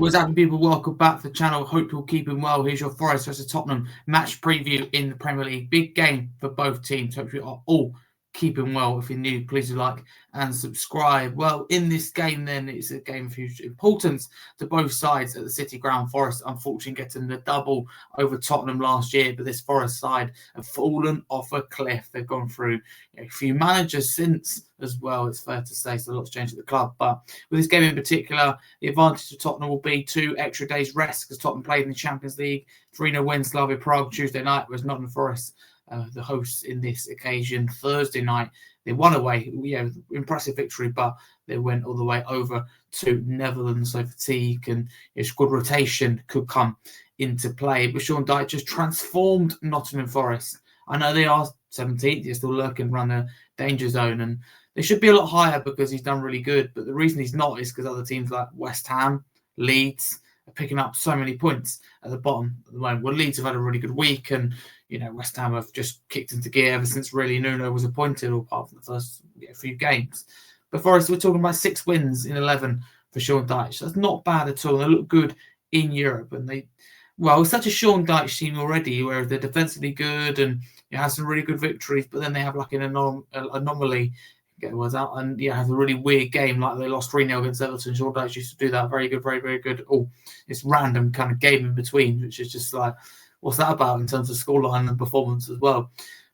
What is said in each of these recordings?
What's happening, people? Welcome back to the channel. Hope you're keeping well. Here's your Forest versus Tottenham match preview in the Premier League. Big game for both teams. Hope you are all keeping well. If you're new, please do like and subscribe. Well, in this game, then, it's a game of huge importance to both sides at the City Ground. Forest, unfortunately, getting the double over Tottenham last year, but this Forest side have fallen off a cliff. They've gone through a few managers since as well, it's fair to say, so a lot's changed at the club. But with this game in particular, the advantage to Tottenham will be 2 extra days rest because Tottenham played in the Champions League. 3-0 win Slavia Prague Tuesday night, whereas Nottingham Forest, the hosts in this occasion, Thursday night. They won away, impressive victory, but they went all the way over to Netherlands. So fatigue and squad rotation could come into play. But Sean Dyche just transformed Nottingham Forest. I know they are 17th, they're still lurking around the danger zone, and they should be a lot higher because he's done really good. But the reason he's not is because other teams like West Ham, Leeds are picking up so many points at the bottom at the moment. Well, Leeds have had a really good week, and West Ham have just kicked into gear ever since really Nuno was appointed, or apart from the first few games. But Forest, we're talking about 6 wins in 11 for Sean Dyche. That's not bad at all. They look good in Europe, and it's such a Sean Dyche team already, where they're defensively good and have some really good victories, but then they have like an anomaly. Get the words out, and have a really weird game like they lost 3-0 against Everton. Sean Dyche used to do that. Very good, very, very good. Oh, it's random kind of game in between, which is just like, what's that about in terms of scoreline and performance as well?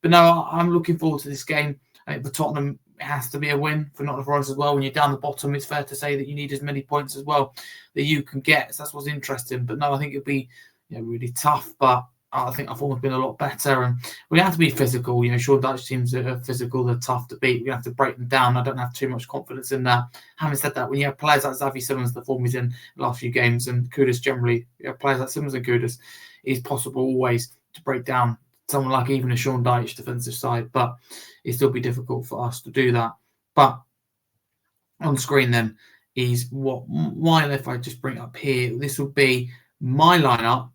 But no, I'm looking forward to this game. I think for Tottenham, it has to be a win. For Nottingham Forest as well, when you're down the bottom, it's fair to say that you need as many points as well that you can get. So that's what's interesting. But no, I think it'll be really tough, but I think our form has been a lot better, and we have to be physical. Sean Dyche teams are physical, they're tough to beat. We have to break them down. I don't have too much confidence in that. Having said that, when you have players like Xavi Simons, the form he's in the last few games, and Kudus generally, players like Simons and Kudus, it's possible always to break down someone like even a Sean Dyche defensive side, but it'll still be difficult for us to do that. But on screen then is why, if I just bring it up here, this will be my lineup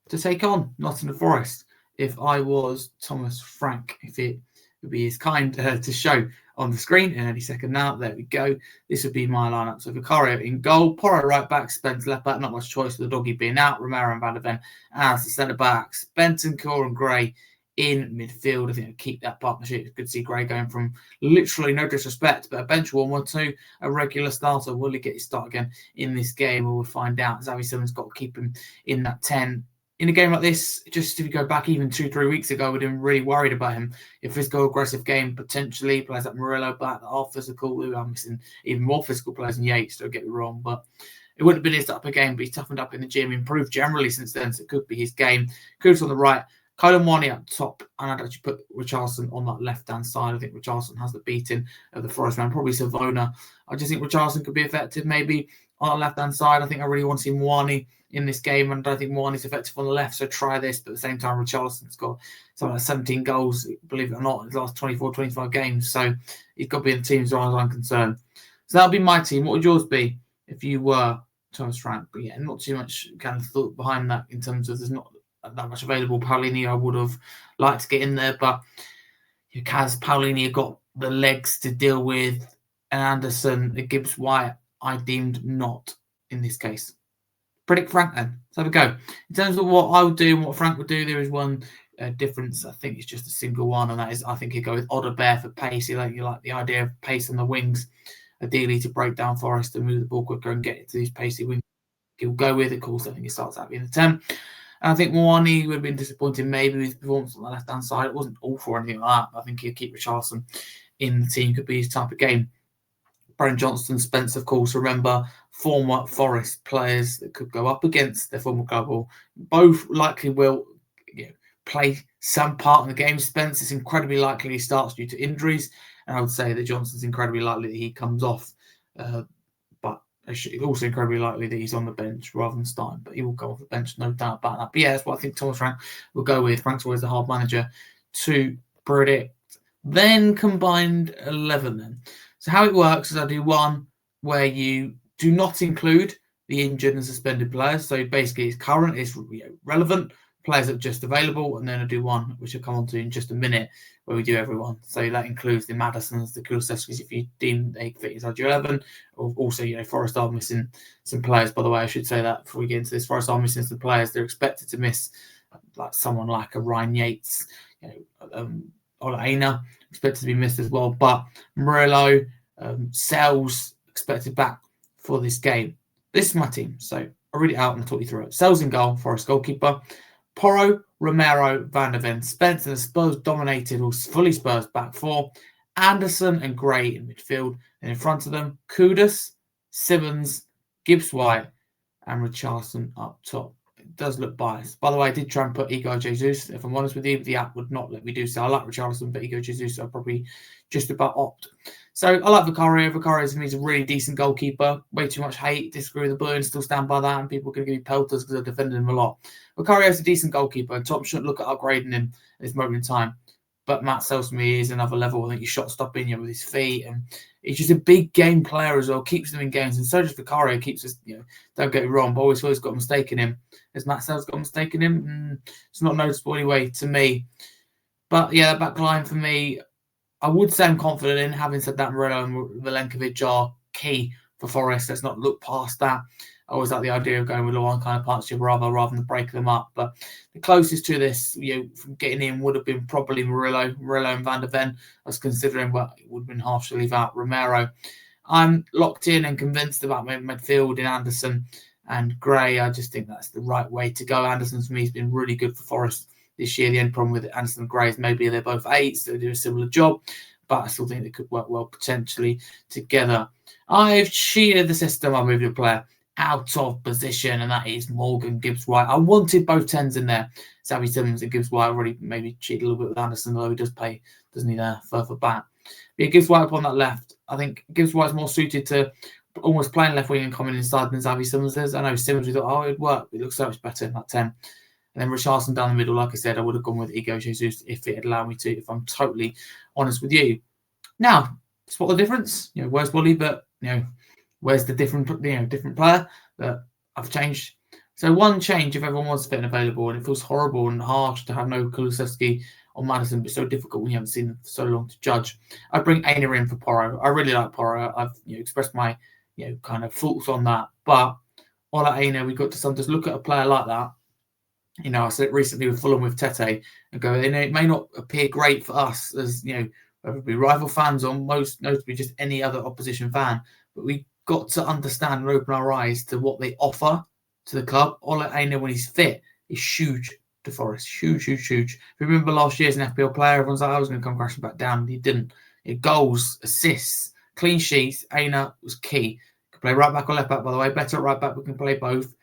to take on Nottingham Forest if I was Thomas Frank, if it would be as kind to show on the screen in any second now. There we go. This would be my lineup. So Vicario in goal, Porro right back, Spence left back, not much choice with the doggy being out, Romero and Van der Ven as the centre backs, Bentancur and Gray in midfield. I think I'll keep that partnership. It's good to see Gray going from literally, no disrespect, but a bench 1-1 to a regular starter. Will he get his start again in this game? We'll find out. Xavi Simons got to keep him in that 10. In a game like this, just if you go back even 2-3 weeks ago, we'd been really worried about him. If physical, aggressive game, potentially players like Murillo back that are physical. We are missing even more physical players than Yates, don't get me wrong. But it wouldn't have been his type of game, but he's toughened up in the gym, improved generally since then, so it could be his game. Kudus on the right, Kyle Mwani up top, and I'd actually put Richarlison on that left-hand side. I think Richarlison has the beating of the Forest man, probably Savona. I just think Richarlison could be effective maybe on the left-hand side. I think I really want to see Mwani in this game, and I don't think Mwani's effective on the left, so try this. But at the same time, Richarlison's got something like 17 goals, believe it or not, in his last 24, 25 games. So he's got to be in the team as far as I'm concerned. So that'll be my team. What would yours be if you were Thomas Frank? But yeah, not too much kind of thought behind that in terms of there's not that much available. Paulini, I would have liked to get in there, but Kaz, Paulini have got the legs to deal with, and Anderson, Gibbs White, I deemed not in this case. Predict Frank then. Let's have a go. In terms of what I would do and what Frank would do, there is one difference. I think it's just a single one, and that is I think he'd go with Odebear for pace. You like the idea of pace on the wings, ideally to break down Forest and move the ball quicker and get into these pacey wings. He'll go with, of course, I think he starts out being the 10. And I think Mwani would have been disappointed maybe with his performance on the left-hand side. It wasn't awful or anything like that. I think he'd keep Richarlison in the team. Could be his type of game. Brennan Johnston, Spence, of course, remember, former Forest players that could go up against their former club, both likely will play some part in the game. Spence is incredibly likely he starts due to injuries, and I would say that Johnston's incredibly likely that he comes off, but it's also incredibly likely that he's on the bench rather than starting, but he will go off the bench, no doubt about that. But yeah, that's what I think Thomas Frank will go with. Frank's always the hard manager to predict. Then combined 11 then. So how it works is I do one where you do not include the injured and suspended players. So basically it's current, it's relevant, players that are just available. And then I do one, which I'll come on to in just a minute, where we do everyone. So that includes the Maddisons, the Kulusevskis, if you deem they fit inside your 11. Also, Forest are missing some players, by the way. I should say that before we get into this. Forest are missing some players. They're expected to miss like someone like a Ryan Yates, Ola Aina, expected to be missed as well. But Murillo, Sells, expected back for this game. This is my team. So I'll read it out and I'll talk you through it. Sells in goal, Forest goalkeeper. Porro, Romero, Van der Ven, Spence, and the Spurs dominated or fully Spurs back four. Anderson and Gray in midfield. And in front of them, Kudus, Simmons, Gibbs-White, and Richarlison up top. It does look biased. By the way, I did try and put Igor Jesus. If I'm honest with you, the app would not let me do so. I like Richarlison, but Igor Jesus, I'll probably just about opt. So I like Vicario. Vicario to me is a really decent goalkeeper. Way too much hate. Disagree with the Blue and still stand by that. And people are going to give me pelters because I've defended him a lot. Vicario is a decent goalkeeper. And Tottenham shouldn't look at upgrading him at this moment in time. But Matt Sells to me is another level. I think he's shot stopping with his feet. And he's just a big game player as well. Keeps them in games. And so does Vicario. Keeps us, don't get me wrong, but always got a mistake in him. Has Matt Sells got a mistake in him? It's not noticeable anyway to me. But yeah, that back line for me, I would say I'm confident in. Having said that, Murillo and Milenkovic are key for Forest. Let's not look past that. I always like the idea of going with one kind of partnership rather than break them up. But the closest to this, from getting in would have been probably Murillo and Van der Ven. I was considering, but it would have been harsh to leave out Romero. I'm locked in and convinced about my midfield in Anderson and Gray. I just think that's the right way to go. Anderson, for me, has been really good for Forest this year. The only problem with Anderson and Gray is maybe they're both eights. They do a similar job, but I still think they could work well potentially together. I've cheated the system. I moved a player out of position, and that is Morgan Gibbs-White. I wanted both 10s in there. Xavi Simmons and Gibbs-White already maybe cheated a little bit with Anderson, although he does play, doesn't he, there further back. But yeah, Gibbs-White up on that left. I think Gibbs-White's more suited to almost playing left wing and coming inside than Xavi Simmons is. I know Simmons, we thought, it'd work. It looks so much better in that 10. And then Richarlison down the middle, like I said, I would have gone with Igor Jesus if it had allowed me to, if I'm totally honest with you. Now, spot the difference. Where's Wally? But, where's the different player that I've changed? So one change if everyone was fit and available, and it feels horrible and harsh to have no Kulusevski or Maddison, but so difficult when you haven't seen them for so long to judge. I bring Aina in for Porro. I really like Porro. I've expressed my kind of thoughts on that. But Ola Aina, we got to sometimes look at a player like that. I said it recently with Fulham with Tete and go, it may not appear great for us as, whether it be rival fans or most notably just any other opposition fan, but we got to understand and open our eyes to what they offer to the club. Ola Aina, when he's fit, is huge to Forest. Huge. If you remember last year's an FPL player, everyone's like, I was going to come crashing back down. He didn't. Goals, assists, clean sheets. Aina was key. Could play right back or left back, by the way. Better at right back. We can play both.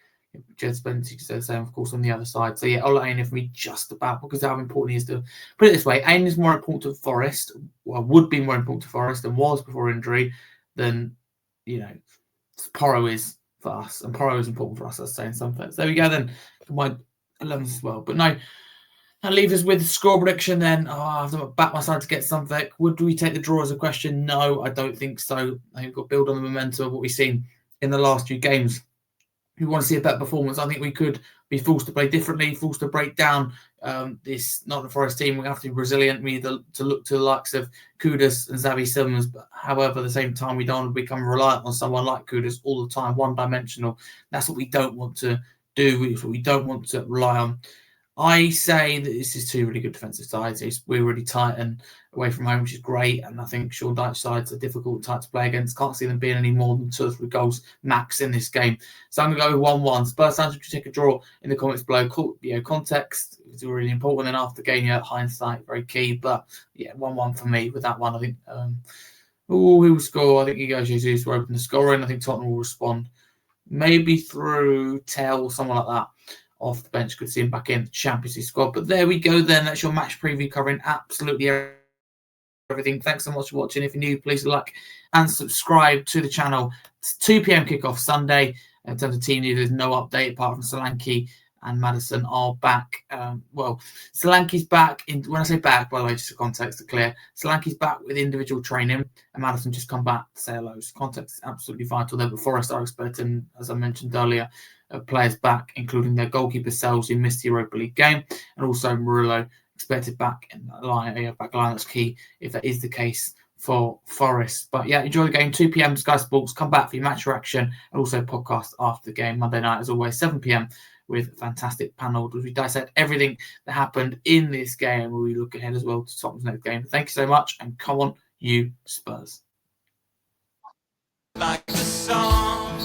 Jed Spence, you could say the same, of course, on the other side. So, yeah, Ola Aina for me just about, because how important he is to put it this way. Aina is more important to Forest, would be more important to Forest than was before injury than, Porro is for us. And Porro is important for us, that's saying something. So there we go then. Combined 11s as well. But no, that leaves us with the score prediction then. I have to back my side to get something. Would we take the draw as a question? No, I don't think so. I think we've got to build on the momentum of what we've seen in the last few games. If we want to see a better performance, I think we could be forced to play differently, forced to break down this Nottingham Forest team. We have to be resilient. We need to look to the likes of Kudus and Xavi Simmons. But however, at the same time, we don't want to become reliant on someone like Kudus all the time, one-dimensional. That's what we don't want to do. It's what we don't want to rely on. I say that this is two really good defensive sides. We're really tight and away from home, which is great. And I think Sean Dyche's sides are difficult tight to play against. Can't see them being any more than 2 or 3 goals max in this game. So I'm going to go with 1-1. Spurs fans, would you take a draw in the comments below? Context is really important. And after the game, hindsight, very key. But yeah, 1-1 for me with that one. I think, who will score? I think Igor Jesus will open the scoring. I think Tottenham will respond. Maybe through Tell, someone like that. Off the bench, could see him back in the Champions League squad. But there we go then. That's your match preview covering absolutely everything. Thanks so much for watching. If you're new, please like and subscribe to the channel. It's 2 p.m. kickoff Sunday. In terms of team news, there's no update apart from Solanke and Maddison are back. Solanke's back. When I say back, by the way, just for context to clear, Solanke's back with individual training and Maddison just come back to say hello. So context is absolutely vital there. But Forest are expecting, as I mentioned earlier, players back, including their goalkeeper Sells, who missed the Europa League game, and also Murillo, expected back in the line, back line. That's key if that is the case for Forest. But yeah, enjoy the game. 2 p.m. Sky Sports. Come back for your match reaction and also podcast after the game Monday night, as always, 7 p.m. with a fantastic panel as we dissect everything that happened in this game. We look ahead as well to Tottenham's next game. Thank you so much, and come on, you Spurs. Like the song,